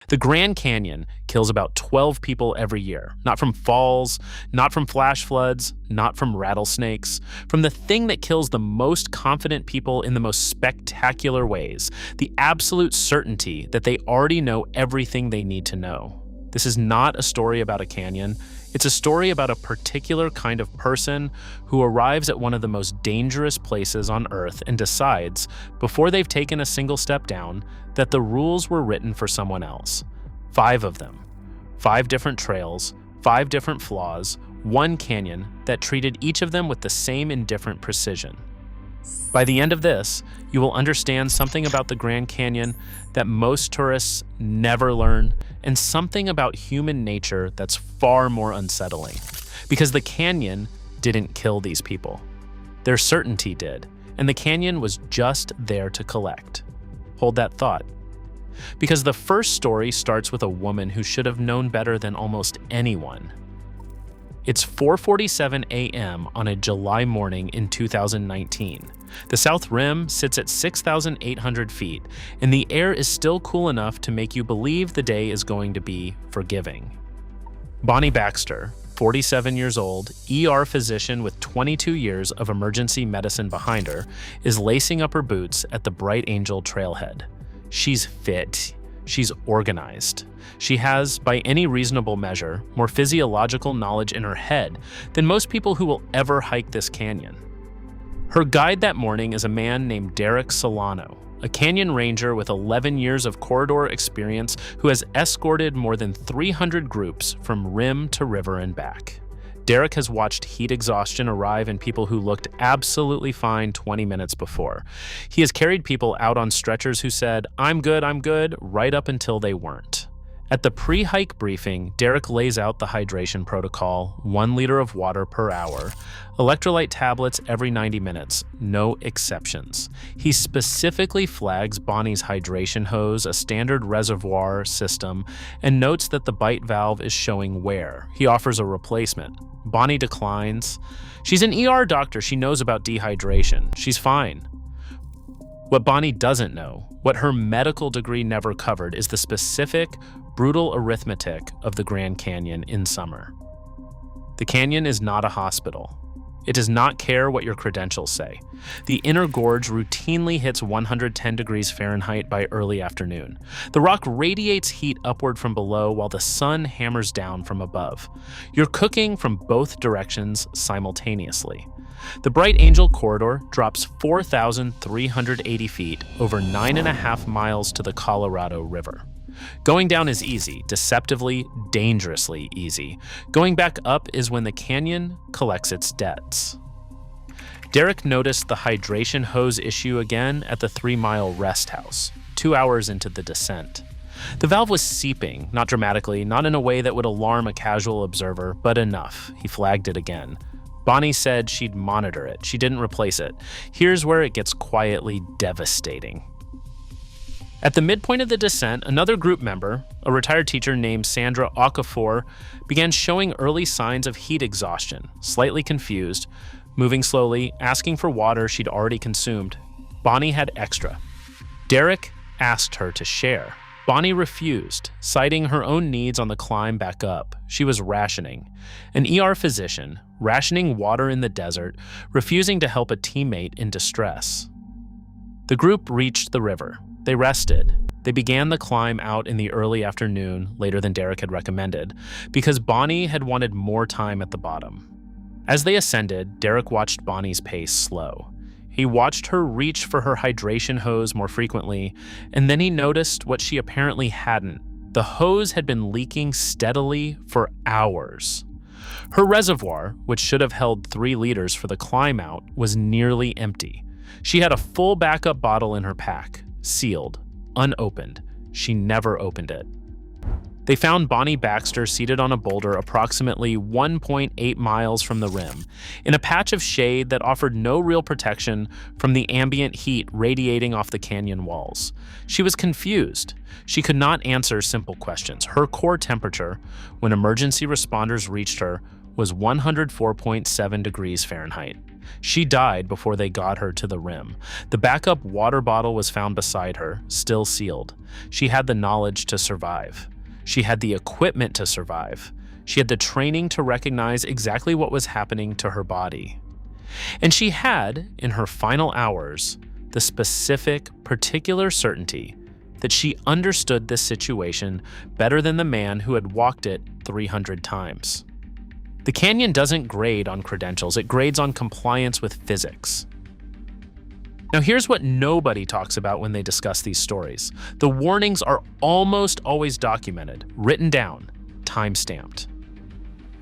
The Grand Canyon kills about 12 people every year, not from falls, not from flash floods, not from rattlesnakes, from the thing that kills the most confident people in the most spectacular ways, the absolute certainty that they already know everything they need to know. This is not a story about a canyon. It's a story about a particular kind of person who arrives at one of the most dangerous places on Earth and decides, before they've taken a single step down, that the rules were written for someone else. 5 of them. 5 different trails, 5 different flaws, 1 canyon that treated each of them with the same indifferent precision. By the end of this, you will understand something about the Grand Canyon that most tourists never learn, and something about human nature that's far more unsettling. Because the canyon didn't kill these people. Their certainty did, and the canyon was just there to collect. Hold that thought. Because the first story starts with a woman who should have known better than almost anyone. It's 4:47 a.m. on a July morning in 2019. The South Rim sits at 6,800 feet, and the air is still cool enough to make you believe the day is going to be forgiving. Bonnie Baxter, 47 years old, ER physician with 22 years of emergency medicine behind her, is lacing up her boots at the Bright Angel trailhead. She's fit. She's organized. She has, by any reasonable measure, more physiological knowledge in her head than most people who will ever hike this canyon. Her guide that morning is a man named Derek Solano, a canyon ranger with 11 years of corridor experience who has escorted more than 300 groups from rim to river and back. Derek has watched heat exhaustion arrive in people who looked absolutely fine 20 minutes before. He has carried people out on stretchers who said, I'm good, right up until they weren't. At the pre-hike briefing, Derek lays out the hydration protocol, 1 liter of water per hour, electrolyte tablets every 90 minutes, no exceptions. He specifically flags Bonnie's hydration hose, a standard reservoir system, and notes that the bite valve is showing wear. He offers a replacement. Bonnie declines. She's an ER doctor. She knows about dehydration. She's fine. What Bonnie doesn't know, what her medical degree never covered, is the specific, brutal arithmetic of the Grand Canyon in summer. The canyon is not a hospital. It does not care what your credentials say. The inner gorge routinely hits 110 degrees Fahrenheit by early afternoon. The rock radiates heat upward from below while the sun hammers down from above. You're cooking from both directions simultaneously. The Bright Angel corridor drops 4,380 feet over 9.5 miles to the Colorado River. Going down is easy, deceptively, dangerously easy. Going back up is when the canyon collects its debts. Derek noticed the hydration hose issue again at the 3-mile rest house, 2 hours into the descent. The valve was seeping, not dramatically, not in a way that would alarm a casual observer, but enough. He flagged it again. Bonnie said she'd monitor it. She didn't replace it. Here's where it gets quietly devastating. At the midpoint of the descent, another group member, a retired teacher named Sandra Okafor, began showing early signs of heat exhaustion, slightly confused, moving slowly, asking for water she'd already consumed. Bonnie had extra. Derek asked her to share. Bonnie refused, citing her own needs on the climb back up. She was rationing. An ER physician, rationing water in the desert, refusing to help a teammate in distress. The group reached the river. They rested. They began the climb out in the early afternoon, later than Derek had recommended, because Bonnie had wanted more time at the bottom. As they ascended, Derek watched Bonnie's pace slow. He watched her reach for her hydration hose more frequently, and then he noticed what she apparently hadn't. The hose had been leaking steadily for hours. Her reservoir, which should have held 3 liters for the climb out, was nearly empty. She had a full backup bottle in her pack, sealed, unopened. She never opened it. They found Bonnie Baxter seated on a boulder approximately 1.8 miles from the rim, in a patch of shade that offered no real protection from the ambient heat radiating off the canyon walls. She was confused. She could not answer simple questions. Her core temperature, when emergency responders reached her, was 104.7 degrees Fahrenheit. She died before they got her to the rim. The backup water bottle was found beside her, still sealed. She had the knowledge to survive. She had the equipment to survive. She had the training to recognize exactly what was happening to her body. And she had, in her final hours, the specific, particular certainty that she understood this situation better than the man who had walked it 300 times. The canyon doesn't grade on credentials, it grades on compliance with physics. Now here's what nobody talks about when they discuss these stories. The warnings are almost always documented, written down, time-stamped.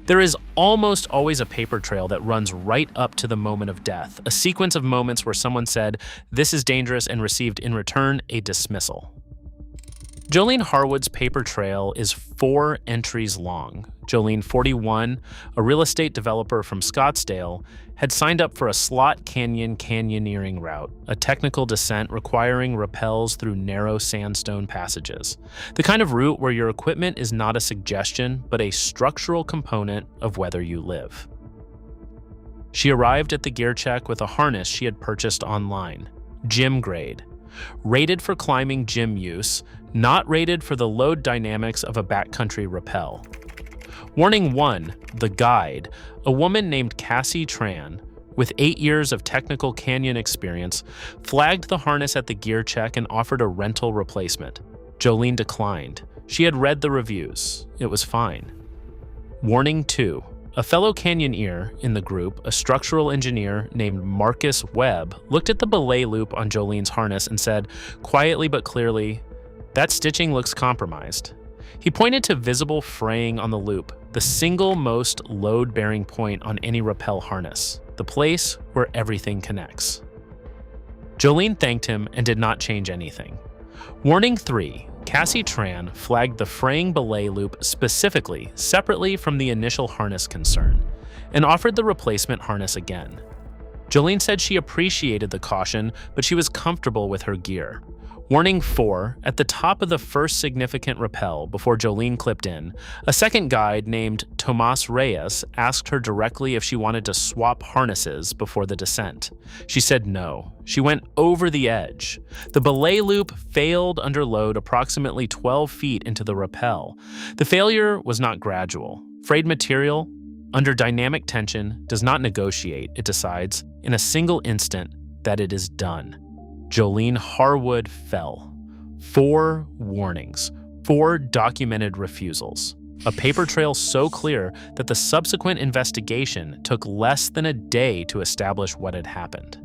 There is almost always a paper trail that runs right up to the moment of death, a sequence of moments where someone said, "This is dangerous," and received in return a dismissal. Jolene Harwood's paper trail is 4 entries long. Jolene, 41, a real estate developer from Scottsdale, had signed up for a slot canyon canyoneering route, a technical descent requiring rappels through narrow sandstone passages. The kind of route where your equipment is not a suggestion, but a structural component of whether you live. She arrived at the gear check with a harness she had purchased online, gym grade, rated for climbing gym use, not rated for the load dynamics of a backcountry rappel. Warning 1, the guide, a woman named Cassie Tran, with 8 years of technical canyon experience, flagged the harness at the gear check and offered a rental replacement. Jolene declined. She had read the reviews. It was fine. Warning 2, a fellow canyoneer in the group, a structural engineer named Marcus Webb, looked at the belay loop on Jolene's harness and said, quietly but clearly, "That stitching looks compromised." He pointed to visible fraying on the loop, the single most load-bearing point on any rappel harness, the place where everything connects. Jolene thanked him and did not change anything. Warning 3, Cassie Tran flagged the fraying belay loop specifically, separately from the initial harness concern, and offered the replacement harness again. Jolene said she appreciated the caution, but she was comfortable with her gear. Warning 4, at the top of the first significant rappel before Jolene clipped in, a second guide named Tomas Reyes asked her directly if she wanted to swap harnesses before the descent. She said no. She went over the edge. The belay loop failed under load approximately 12 feet into the rappel. The failure was not gradual. Frayed material, under dynamic tension, does not negotiate. It decides, in a single instant, that it is done. Jolene Harwood fell. 4 warnings, 4 documented refusals. A paper trail so clear that the subsequent investigation took less than a day to establish what had happened.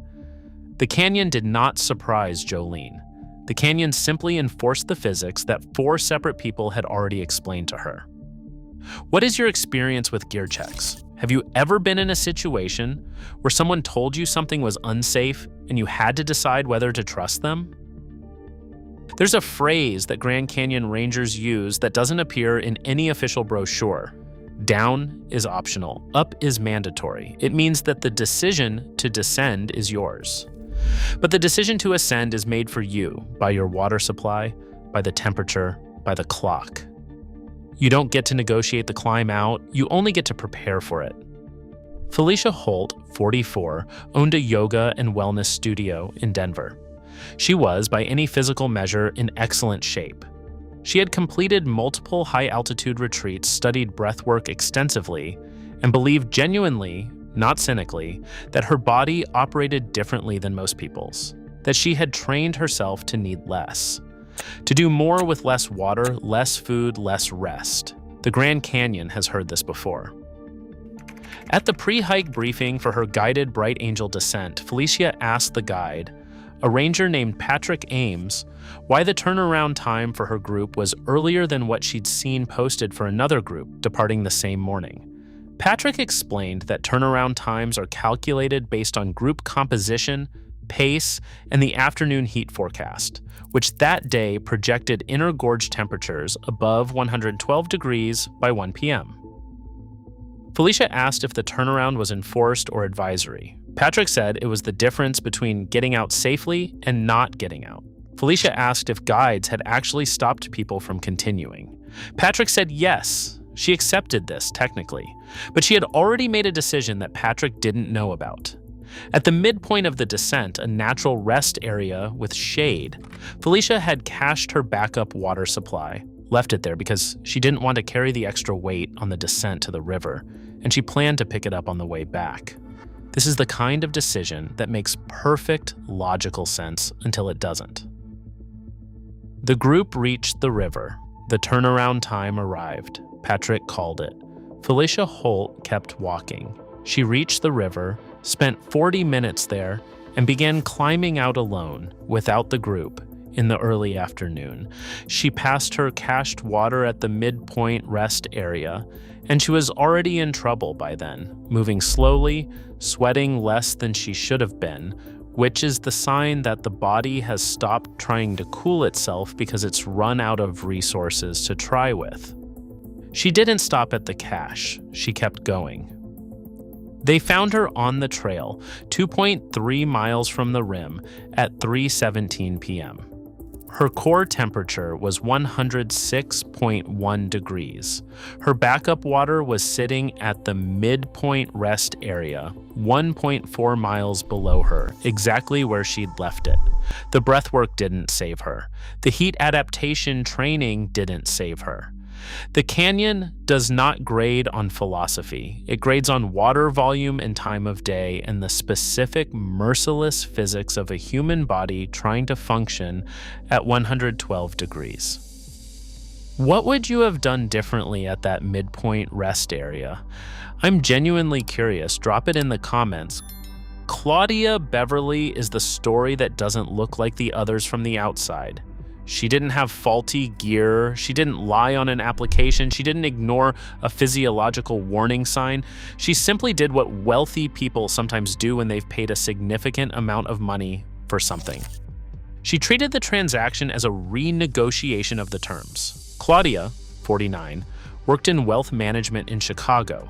The canyon did not surprise Jolene. The canyon simply enforced the physics that 4 separate people had already explained to her. What is your experience with gear checks? Have you ever been in a situation where someone told you something was unsafe and you had to decide whether to trust them? There's a phrase that Grand Canyon Rangers use that doesn't appear in any official brochure. Down is optional, up is mandatory. It means that the decision to descend is yours. But the decision to ascend is made for you by your water supply, by the temperature, by the clock. You don't get to negotiate the climb out, you only get to prepare for it. Felicia Holt, 44, owned a yoga and wellness studio in Denver. She was, by any physical measure, in excellent shape. She had completed multiple high-altitude retreats, studied breathwork extensively, and believed genuinely, not cynically, that her body operated differently than most people's, that she had trained herself to need less. To do more with less water, less food, less rest. The Grand Canyon has heard this before. At the pre-hike briefing for her guided Bright Angel descent, Felicia asked the guide, a ranger named Patrick Ames, why the turnaround time for her group was earlier than what she'd seen posted for another group departing the same morning. Patrick explained that turnaround times are calculated based on group composition, pace, and the afternoon heat forecast, which that day projected inner gorge temperatures above 112 degrees by 1 p.m. Felicia asked if the turnaround was enforced or advisory. Patrick said it was the difference between getting out safely and not getting out. Felicia asked if guides had actually stopped people from continuing. Patrick said yes, She accepted this, technically, but she had already made a decision that Patrick didn't know about. At the midpoint of the descent, a natural rest area with shade, Felicia had cached her backup water supply, left it there because she didn't want to carry the extra weight on the descent to the river, and she planned to pick it up on the way back. This is the kind of decision that makes perfect logical sense until it doesn't. The group reached the river. The turnaround time arrived. Patrick called it. Felicia Holt kept walking. She reached the river, spent 40 minutes there, and began climbing out alone, without the group, in the early afternoon. She passed her cached water at the midpoint rest area, and she was already in trouble by then, moving slowly, sweating less than she should have been, which is the sign that the body has stopped trying to cool itself because it's run out of resources to try with. She didn't stop at the cache. She kept going. They found her on the trail, 2.3 miles from the rim, at 3:17 p.m. Her core temperature was 106.1 degrees. Her backup water was sitting at the midpoint rest area, 1.4 miles below her, exactly where she'd left it. The breathwork didn't save her. The heat adaptation training didn't save her. The canyon does not grade on philosophy. It grades on water volume and time of day and the specific merciless physics of a human body trying to function at 112 degrees. What would you have done differently at that midpoint rest area? I'm genuinely curious. Drop it in the comments. Claudia Beverly is the story that doesn't look like the others from the outside. She didn't have faulty gear, she didn't lie on an application, she didn't ignore a physiological warning sign. She simply did what wealthy people sometimes do when they've paid a significant amount of money for something. She treated the transaction as a renegotiation of the terms. Claudia, 49, worked in wealth management in Chicago.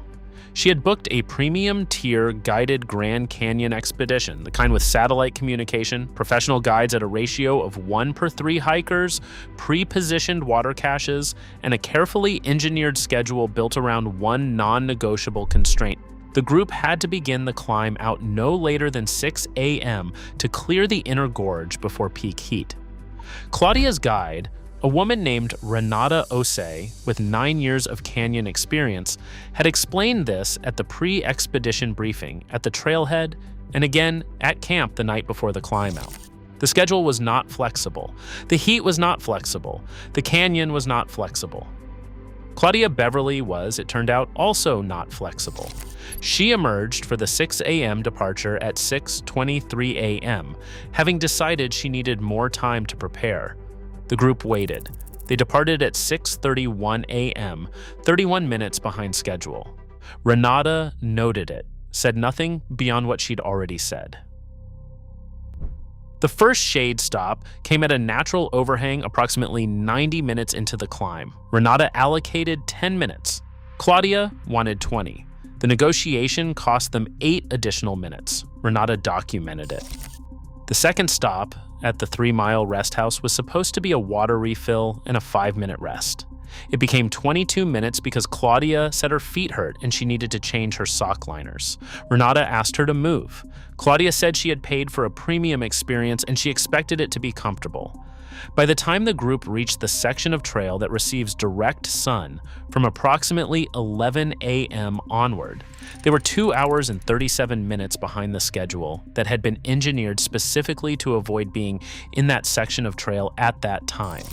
She had booked a premium tier guided Grand Canyon expedition, the kind with satellite communication, professional guides at a ratio of 1 per 3 hikers, pre-positioned water caches, and a carefully engineered schedule built around one non-negotiable constraint. The group had to begin the climb out no later than 6 a.m. to clear the inner gorge before peak heat. Claudia's guide, a woman named Renata Osei, with 9 years of canyon experience, had explained this at the pre-expedition briefing, at the trailhead, and again at camp the night before the climb out. The schedule was not flexible. The heat was not flexible. The canyon was not flexible. Claudia Beverly was, it turned out, also not flexible. She emerged for the 6 a.m. departure at 6:23 a.m., having decided she needed more time to prepare. The group waited. They departed at 6:31 a.m., 31 minutes behind schedule. Renata noted it, said nothing beyond what she'd already said. The first shade stop came at a natural overhang approximately 90 minutes into the climb. Renata allocated 10 minutes. Claudia wanted 20. The negotiation cost them 8 additional minutes. Renata documented it. The second stop, at the 3-mile rest house, was supposed to be a water refill and a 5-minute rest. It became 22 minutes because Claudia said her feet hurt and she needed to change her sock liners. Renata asked her to move. Claudia said she had paid for a premium experience and she expected it to be comfortable. By the time the group reached the section of trail that receives direct sun from approximately 11 a.m. onward, they were 2 hours and 37 minutes behind the schedule that had been engineered specifically to avoid being in that section of trail at that time.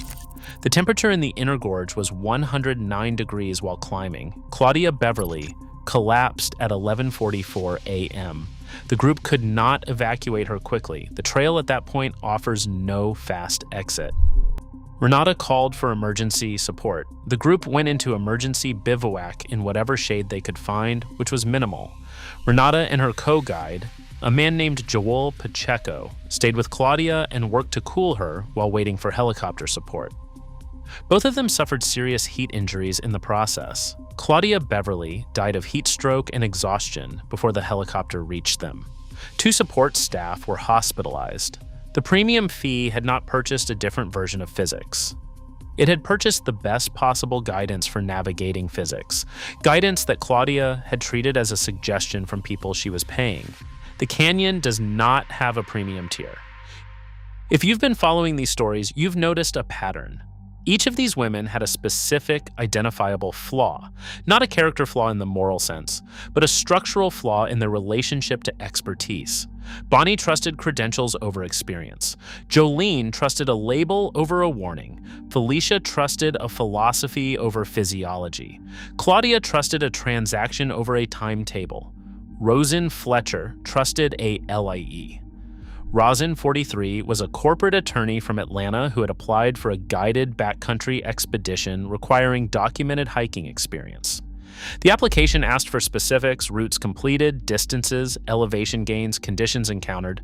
The temperature in the inner gorge was 109 degrees while climbing. Claudia Beverly collapsed at 11:44 a.m. The group could not evacuate her quickly. The trail at that point offers no fast exit. Renata called for emergency support. The group went into emergency bivouac in whatever shade they could find, which was minimal. Renata and her co-guide, a man named Joel Pacheco, stayed with Claudia and worked to cool her while waiting for helicopter support. Both of them suffered serious heat injuries in the process. Claudia Beverly died of heat stroke and exhaustion before the helicopter reached them. 2 support staff were hospitalized. The premium fee had not purchased a different version of physics. It had purchased the best possible guidance for navigating physics, guidance that Claudia had treated as a suggestion from people she was paying. The canyon does not have a premium tier. If you've been following these stories, you've noticed a pattern. Each of these women had a specific, identifiable flaw, not a character flaw in the moral sense, but a structural flaw in their relationship to expertise. Bonnie trusted credentials over experience. Jolene trusted a label over a warning. Felicia trusted a philosophy over physiology. Claudia trusted a transaction over a timetable. Rosyn Fletcher trusted a LIE. Rosyn, 43, was a corporate attorney from Atlanta who had applied for a guided backcountry expedition requiring documented hiking experience. The application asked for specifics: routes completed, distances, elevation gains, conditions encountered.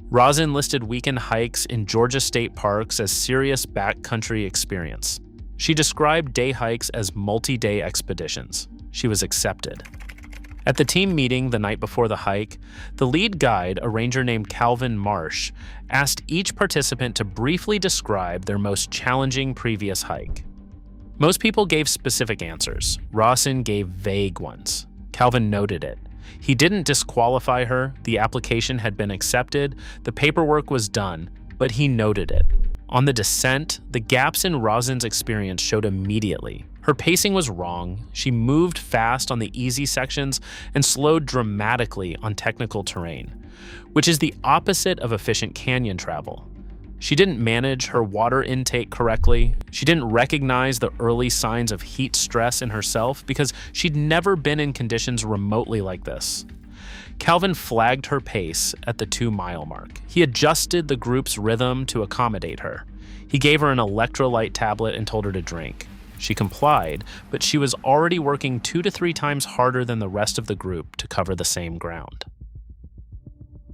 Rosyn listed weekend hikes in Georgia state parks as serious backcountry experience. She described day hikes as multi-day expeditions. She was accepted. At the team meeting the night before the hike, the lead guide, a ranger named Calvin Marsh, asked each participant to briefly describe their most challenging previous hike. Most people gave specific answers. Rosyn gave vague ones. Calvin noted it. He didn't disqualify her. The application had been accepted. The paperwork was done, but he noted it. On the descent, the gaps in Rosyn's experience showed immediately. Her pacing was wrong. She moved fast on the easy sections and slowed dramatically on technical terrain, which is the opposite of efficient canyon travel. She didn't manage her water intake correctly. She didn't recognize the early signs of heat stress in herself because she'd never been in conditions remotely like this. Calvin flagged her pace at the 2-mile mark. He adjusted the group's rhythm to accommodate her. He gave her an electrolyte tablet and told her to drink. She complied, but she was already working 2 to 3 times harder than the rest of the group to cover the same ground.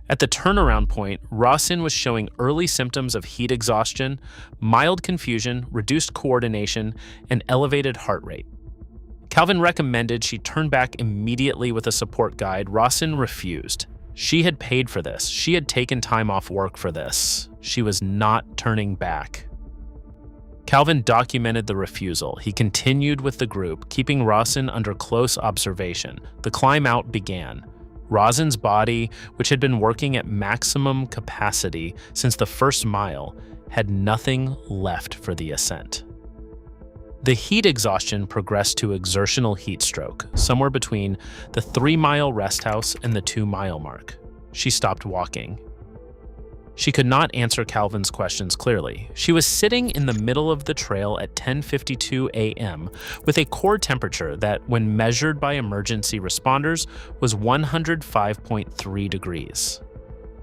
At the turnaround point, Rosyn was showing early symptoms of heat exhaustion, mild confusion, reduced coordination, and elevated heart rate. Calvin recommended she turn back immediately with a support guide. Rosyn refused. She had paid for this. She had taken time off work for this. She was not turning back. Calvin documented the refusal. He continued with the group, keeping Rosyn under close observation. The climb out began. Rosyn's body, which had been working at maximum capacity since the first mile, had nothing left for the ascent. The heat exhaustion progressed to exertional heat stroke, somewhere between the 3-mile rest house and the 2-mile mark. She stopped walking. She could not answer Calvin's questions clearly. She was sitting in the middle of the trail at 10:52 a.m. with a core temperature that, when measured by emergency responders, was 105.3 degrees.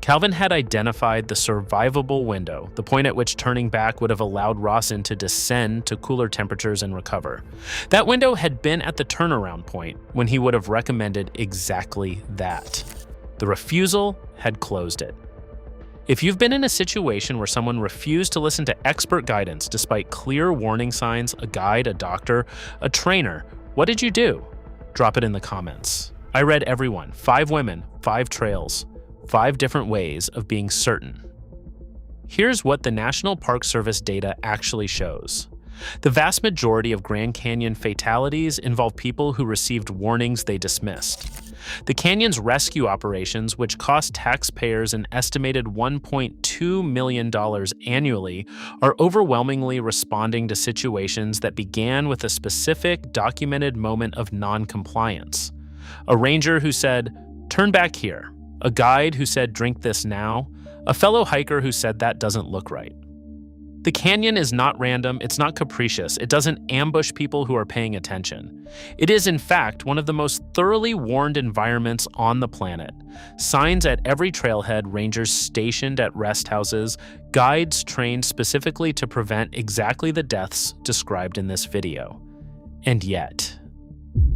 Calvin had identified the survivable window, the point at which turning back would have allowed Rosyn to descend to cooler temperatures and recover. That window had been at the turnaround point when he would have recommended exactly that. The refusal had closed it. If you've been in a situation where someone refused to listen to expert guidance despite clear warning signs, a guide, a doctor, a trainer, what did you do? Drop it in the comments. I read everyone, 5 women, 5 trails, 5 different ways of being certain. Here's what the National Park Service data actually shows. The vast majority of Grand Canyon fatalities involve people who received warnings they dismissed. The canyon's rescue operations, which cost taxpayers an estimated $1.2 million annually, are overwhelmingly responding to situations that began with a specific documented moment of non-compliance. A ranger who said, "Turn back here," a guide who said, "Drink this now," a fellow hiker who said, "That doesn't look right." The canyon is not random, it's not capricious, it doesn't ambush people who are paying attention. It is, in fact, one of the most thoroughly warned environments on the planet. Signs at every trailhead, rangers stationed at rest houses, guides trained specifically to prevent exactly the deaths described in this video. And yet,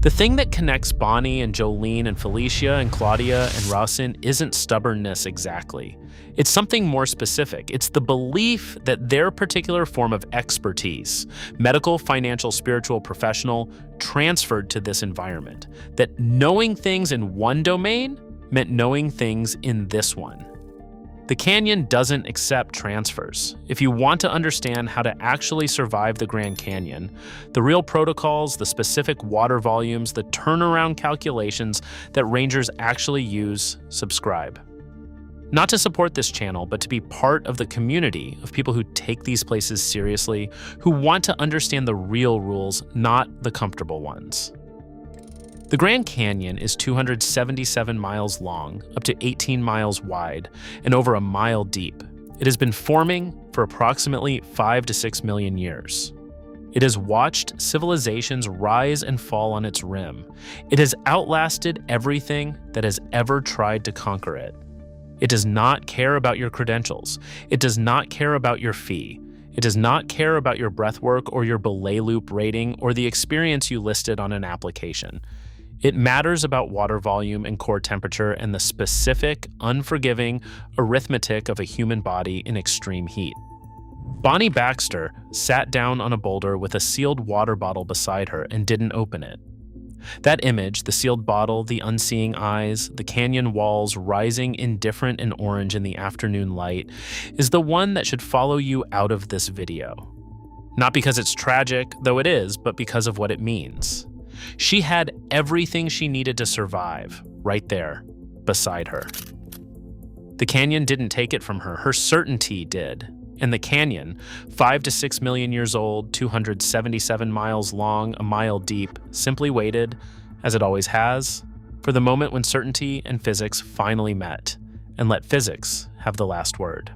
the thing that connects Bonnie and Jolene and Felicia and Claudia and Rosyn isn't stubbornness exactly. It's something more specific. It's the belief that their particular form of expertise, medical, financial, spiritual, professional, transferred to this environment. That knowing things in one domain meant knowing things in this one. The canyon doesn't accept transfers. If you want to understand how to actually survive the Grand Canyon, the real protocols, the specific water volumes, the turnaround calculations that rangers actually use, subscribe. Not to support this channel, but to be part of the community of people who take these places seriously, who want to understand the real rules, not the comfortable ones. The Grand Canyon is 277 miles long, up to 18 miles wide, and over a mile deep. It has been forming for approximately 5 to 6 million years. It has watched civilizations rise and fall on its rim. It has outlasted everything that has ever tried to conquer it. It does not care about your credentials. It does not care about your fee. It does not care about your breathwork or your belay loop rating or the experience you listed on an application. It matters about water volume and core temperature and the specific, unforgiving arithmetic of a human body in extreme heat. Bonnie Baxter sat down on a boulder with a sealed water bottle beside her and didn't open it. That image, the sealed bottle, the unseeing eyes, the canyon walls rising indifferent and orange in the afternoon light, is the one that should follow you out of this video. Not because it's tragic, though it is, but because of what it means. She had everything she needed to survive right there, beside her. The canyon didn't take it from her. Her certainty did. And the canyon, 5 to 6 million years old, 277 miles long, a mile deep, simply waited, as it always has, for the moment when certainty and physics finally met, and let physics have the last word.